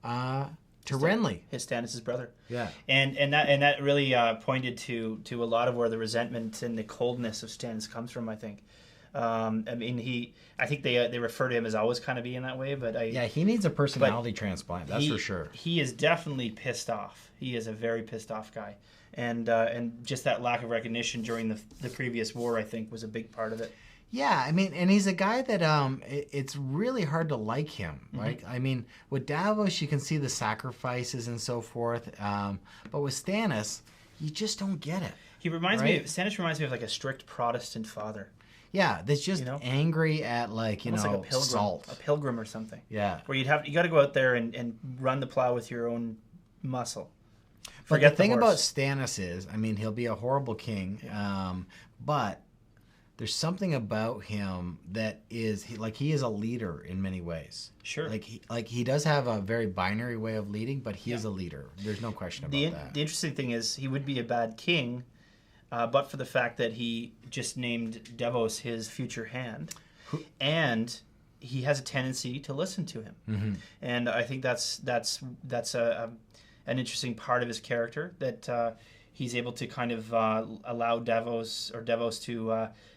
to Renly. his Stannis' brother. Yeah. And that really pointed to a lot of where the resentment and the coldness of Stannis comes from, I think. I mean, I think they refer to him as always kind of being that way, but he needs a personality transplant. That's for sure. He is definitely pissed off. He is a very pissed off guy, and just that lack of recognition during the previous war, I think, was a big part of it. Yeah, I mean, and he's a guy that it's really hard to like him, right? I mean, with Davos, you can see the sacrifices and so forth, but with Stannis, you just don't get it. Stannis reminds me of like a strict Protestant father. Yeah, that's just angry at like Almost like a pilgrim, salt, a pilgrim or something. Yeah, where you got to go out there and run the plow with your own muscle. But the thing about Stannis is, I mean, he'll be a horrible king, but there's something about him that is he is a leader in many ways. Sure. Like he does have a very binary way of leading, but he is a leader. There's no question about that. The interesting thing is he would be a bad king, but for the fact that he just named Davos his future hand, and he has a tendency to listen to him. Mm-hmm. And I think that's an interesting part of his character, that he's able to kind of allow Davos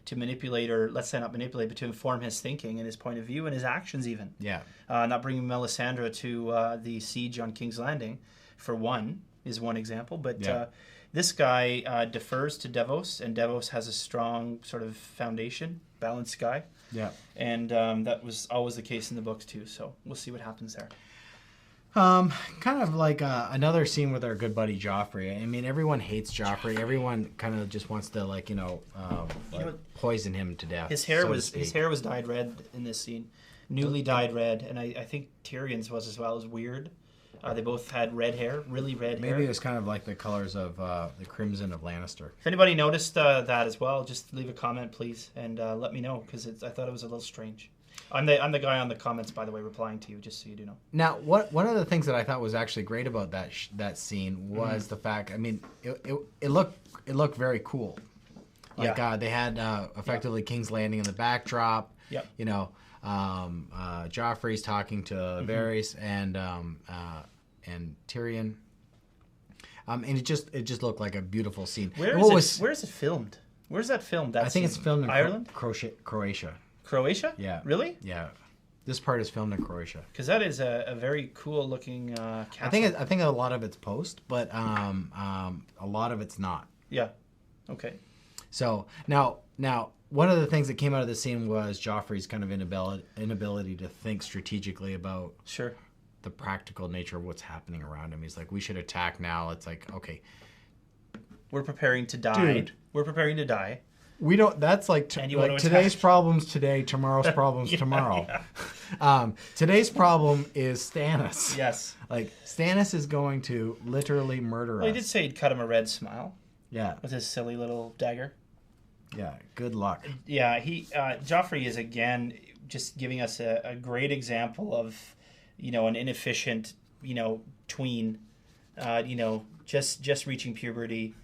to manipulate, or let's say not manipulate, but to inform his thinking and his point of view and his actions even. Yeah. Not bringing Melisandre to the siege on King's Landing, for one, is one example. But this guy defers to Davos, and Davos has a strong sort of foundation, balanced guy. Yeah. And that was always the case in the books too. So we'll see what happens there. Kind of like another scene with our good buddy Joffrey. I mean, everyone hates Joffrey. Everyone kind of just wants to poison him to death. His hair was dyed red in this scene, newly dyed red, and I think Tyrion's was as well. As weird. They both had red hair, really red hair. Maybe it was kind of like the colors of the crimson of Lannister. If anybody noticed that as well, just leave a comment, please, and let me know, because I thought it was a little strange. I'm the guy on the comments, by the way, replying to you, just so you do know. Now, one of the things that I thought was actually great about that scene was the fact. I mean, it looked very cool. Like they had effectively King's Landing in the backdrop. Yep. You know, Joffrey's talking to Varys and Tyrion. And it just looked like a beautiful scene. Where is it filmed? Where's that filmed? I think it's filmed in Ireland, Croatia. Croatia? Yeah. Really? Yeah. This part is filmed in Croatia. Because that is a very cool looking castle. I think a lot of it's post, but a lot of it's not. Yeah. Okay. So now one of the things that came out of the scene was Joffrey's kind of inability to think strategically about the practical nature of what's happening around him. He's like, we should attack now. It's like, okay, we're preparing to die. Dude. We're preparing to die. We don't. That's like today's problems today, tomorrow's problems tomorrow. Today's problem is Stannis. Yes. Like Stannis is going to literally murder us. Well, he did say he'd cut him a red smile. Yeah. With his silly little dagger. Yeah. Good luck. Yeah. Joffrey is again just giving us a great example of, an inefficient, tween, just reaching puberty.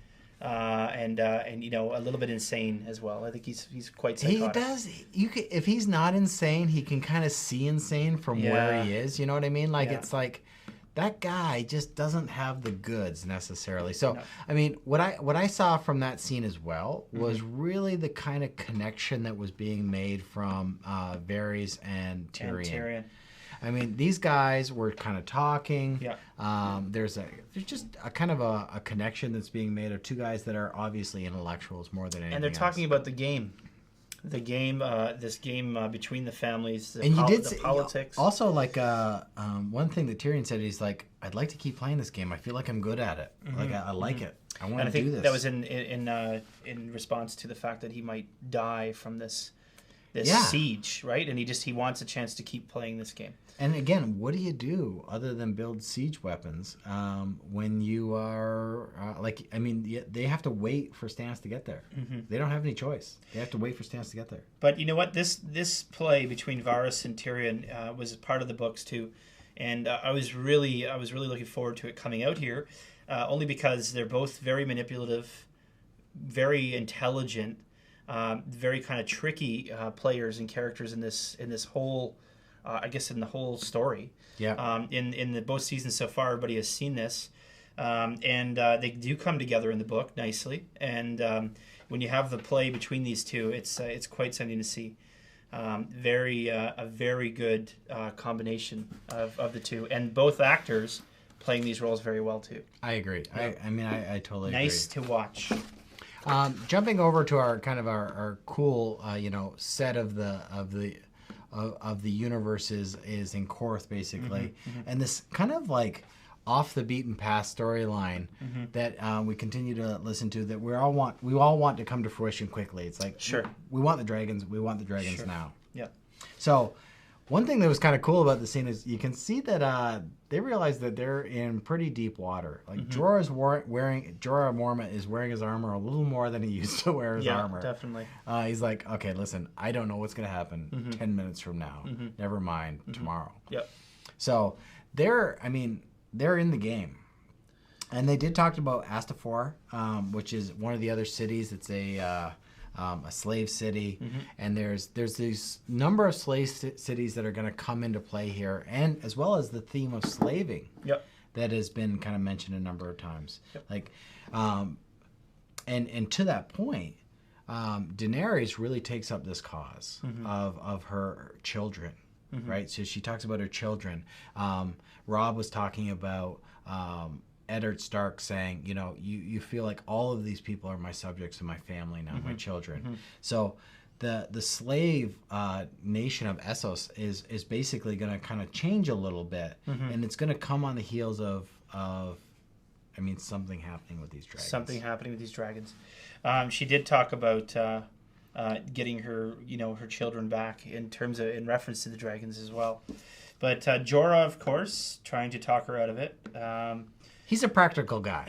And a little bit insane as well. I think he's quite psychotic. He does. If he's not insane, he can kind of see insane from where he is. You know what I mean? Like it's like that guy just doesn't have the goods necessarily. So, No. I mean, what I saw from that scene as well was really the kind of connection that was being made from Varys and Tyrion. I mean, these guys were kind of talking. Yeah. There's just a kind of a connection that's being made of two guys that are obviously intellectuals more than anything And they're else. talking about the game. This game between the families, And you did the say, politics. Also, like one thing that Tyrion said, he's like, "I'd like to keep playing this game. I feel like I'm good at it. Like I like it. I want to do this." That was in response to the fact that he might die from this siege, right? And he wants a chance to keep playing this game. And again, what do you do other than build siege weapons when you are they have to wait for Stannis to get there. They don't have any choice. They have to wait for Stannis to get there. But you know what? This play between Varys and Tyrion was part of the books too, and I was really looking forward to it coming out here, only because they're both very manipulative, very intelligent, very kind of tricky players and characters in this whole. I guess in the whole story. Yeah. In the both seasons so far, everybody has seen this, and they do come together in the book nicely. And when you have the play between these two, it's quite something to see. A very good combination of the two, and both actors playing these roles very well too. I agree. Yeah. I totally agree. Nice to watch. Jumping over to our kind of our cool set of the universes is in Korth basically, and this kind of like off the beaten path storyline that we continue to listen to that we all want to come to fruition quickly. It's like we want the dragons now. Yeah. So one thing that was kind of cool about the scene is you can see that they realize that they're in pretty deep water. Like Jorah Mormont is wearing his armor a little more than he used to wear his armor. Yeah, definitely. He's like, okay, listen, I don't know what's going to happen 10 minutes from now. Never mind, tomorrow. Yep. So they're in the game. And they did talk about Astapor, which is one of the other cities. It's a slave city, and there's these number of slave cities that are going to come into play here, and as well as the theme of slaving that has been kind of mentioned a number of times. Like, and to that point, Daenerys really takes up this cause of her children, right? So she talks about her children. Robb was talking about Eddard Stark saying, you feel like all of these people are my subjects and my family now, my children. So the slave nation of Essos is basically going to kind of change a little bit, and it's going to come on the heels of something happening with these dragons. Something happening with these dragons. She did talk about getting her children back in reference to the dragons as well. But Jorah, of course, trying to talk her out of it. He's a practical guy.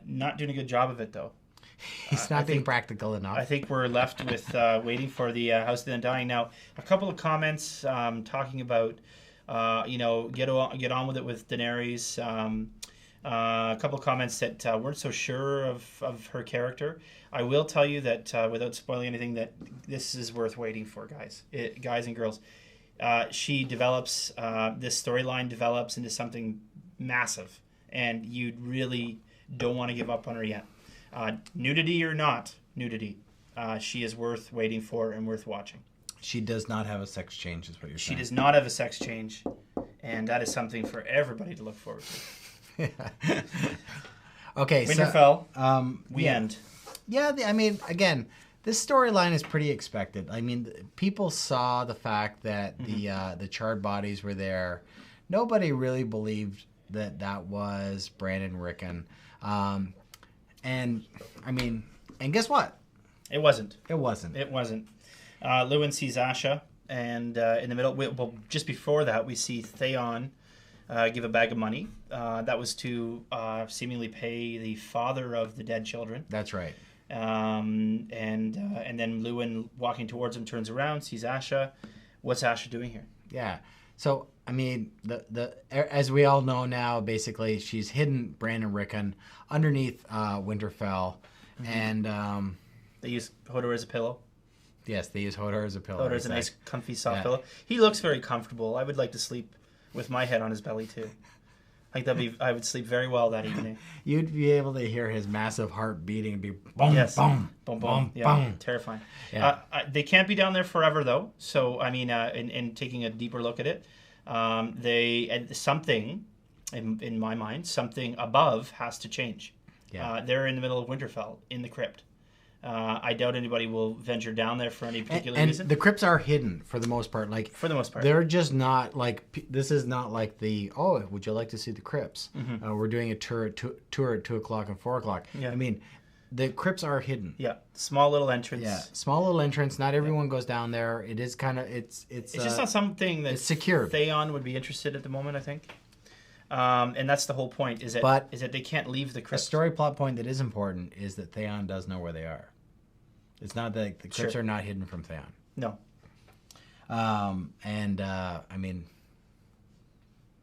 Not doing a good job of it, though. He's not being practical enough. I think we're left with waiting for the House of the Undying. Now, a couple of comments talking about, get on with it with Daenerys. A couple of comments that weren't so sure of her character. I will tell you that, without spoiling anything, that this is worth waiting for, guys and girls. She develops, this storyline develops into something massive, and you really don't want to give up on her yet. Nudity or not nudity, she is worth waiting for and worth watching. She does not have a sex change, is what you're saying. She does not have a sex change, and that is something for everybody to look forward to. Okay, Winterfell, we end. Yeah, again, this storyline is pretty expected. People saw the fact that the charred bodies were there. Nobody really believed that was Brandon Rickon. And guess what? It wasn't. Lewin sees Asha, and in the middle, just before that, we see Theon give a bag of money. That was to seemingly pay the father of the dead children. That's right. And then Lewin, walking towards him, turns around, sees Asha. What's Asha doing here? Yeah. So, as we all know now, basically, she's hidden Brandon Rickon underneath Winterfell, and they use Hodor as a pillow. Yes, they use Hodor as a pillow. Hodor is a nice, comfy, soft pillow. He looks very comfortable. I would like to sleep with my head on his belly too. I would sleep very well that evening. You'd be able to hear his massive heart beating and be boom, Yes. boom, Boom, boom, boom. Yeah, boom. terrifying. Yeah. They can't be down there forever, though. So, I mean, in taking a deeper look at it, something, in my mind, something above has to change. Yeah. They're in the middle of Winterfell, in the crypt. I doubt anybody will venture down there for any particular And reason. the crypts are hidden for the most part. Like For the most part. they're just not like this is not like the would you like to see the crypts? We're doing a tour at 2 o'clock and 4 o'clock. Yeah. I mean, the crypts are hidden. Yeah, small little entrance. Yeah, small little entrance. Not everyone goes down there. It is kind of it's just not something that it's secured. Theon would be interested at the moment, I think. And that's the whole point. Is that they can't leave the A crypt. story plot point that is important is that Theon does know where they are. It's not that the crypts Sure. are not hidden from Theon. No. I mean,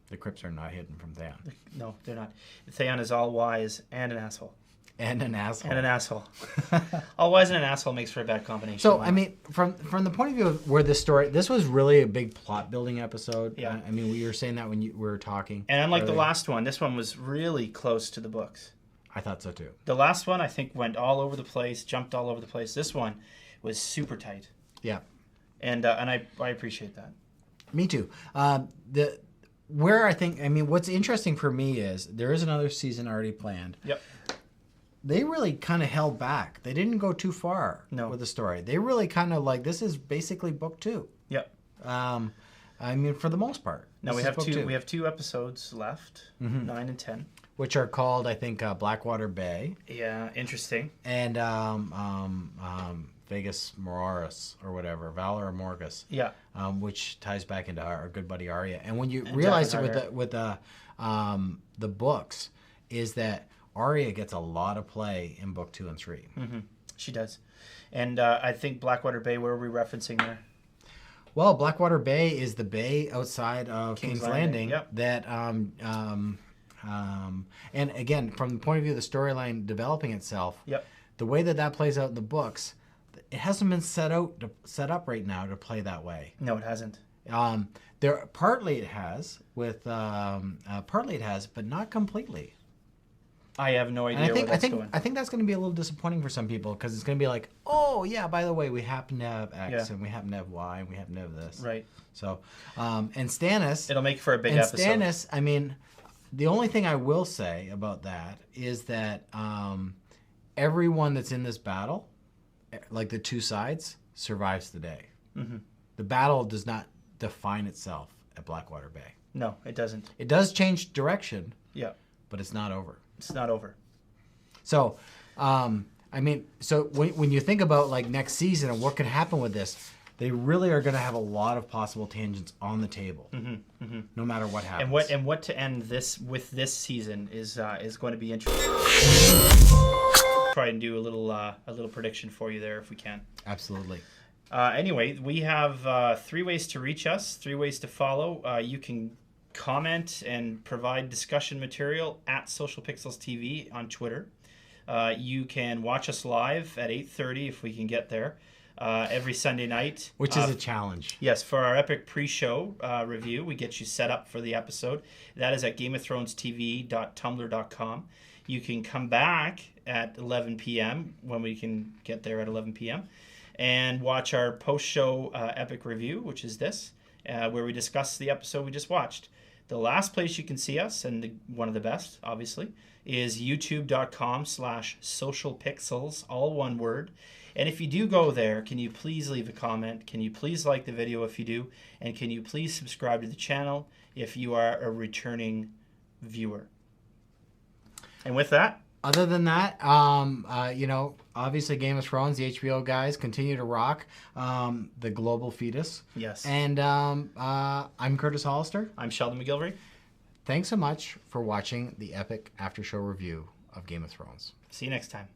the crypts are not hidden from Theon. No, they're not. Theon is all wise and an asshole. And an asshole. And an asshole. All wise and an asshole makes for a bad combination. So, I mean, from the point of view of where this was really a big plot building episode. Yeah. I mean, we were saying that when we were talking. And unlike the earlier. last one, this one was really close to the books. I thought so too. The last one, I think, went all over the place, jumped all over the place. This one was super tight. Yeah. And I appreciate that. Me too. What's interesting for me is there is another season already planned. Yep. They really kind of held back. They didn't go too far with the story. They really kind of like, this is basically book 2. Yep. I mean, for the most part. Now This we is have book 2. We have 2 episodes left, 9 and 10. Which are called, I think, Blackwater Bay. Yeah, interesting. And Vegas Moraris or whatever, Valor Morgus. Yeah. Which ties back into our good buddy Arya. And when you And realize it Jack with the books, is that Arya gets a lot of play in book 2 and 3. Mm-hmm. She does. And I think Blackwater Bay, where are we referencing there? Well, Blackwater Bay is the bay outside of King's Landing. Yep. That and again, from the point of view of the storyline developing itself, Yep. the way that plays out in the books, it hasn't been set up right now to play that way. No, it hasn't. Partly it has, but not completely. I have no idea And where that's going. I think that's going to be a little disappointing for some people because it's going to be like, oh yeah, by the way, we happen to have X and we happen to have Y and we happen to have this. Right. So, and Stannis. It'll make for a big and episode. Stannis, I mean, the only thing I will say about that is that everyone that's in this battle, like the 2 sides, survives the day. Mm-hmm. The battle does not define itself at Blackwater Bay. No, it doesn't. It does change direction, Yeah. but it's not over. It's not over. So, I mean, so when you think about like next season and what could happen with this, they really are going to have a lot of possible tangents on the table, no matter what happens. And what to end this with this season is going to be interesting. Try and do a little prediction for you there if we can. Absolutely. Anyway, we have 3 ways to reach us, 3 ways to follow. You can comment and provide discussion material at Social Pixels TV on Twitter. You can watch us live at 8:30 if we can get there every Sunday night. Which is a challenge. Yes, for our epic pre-show review, we get you set up for the episode. That is at GameOfThronesTV.tumblr.com. You can come back at 11 p.m. when we can get there at 11 p.m. and watch our post-show epic review, which is this, where we discuss the episode we just watched. The last place you can see us, and one of the best, obviously, is youtube.com/socialpixels, all one word. And if you do go there, can you please leave a comment? Can you please like the video if you do? And can you please subscribe to the channel if you are a returning viewer? And with that, Other than that, obviously Game of Thrones, the HBO guys continue to rock the global fetus. yes. And I'm Curtis Hollister. I'm Sheldon McGilvery. Thanks so much for watching the epic after show review of Game of Thrones. See you next time.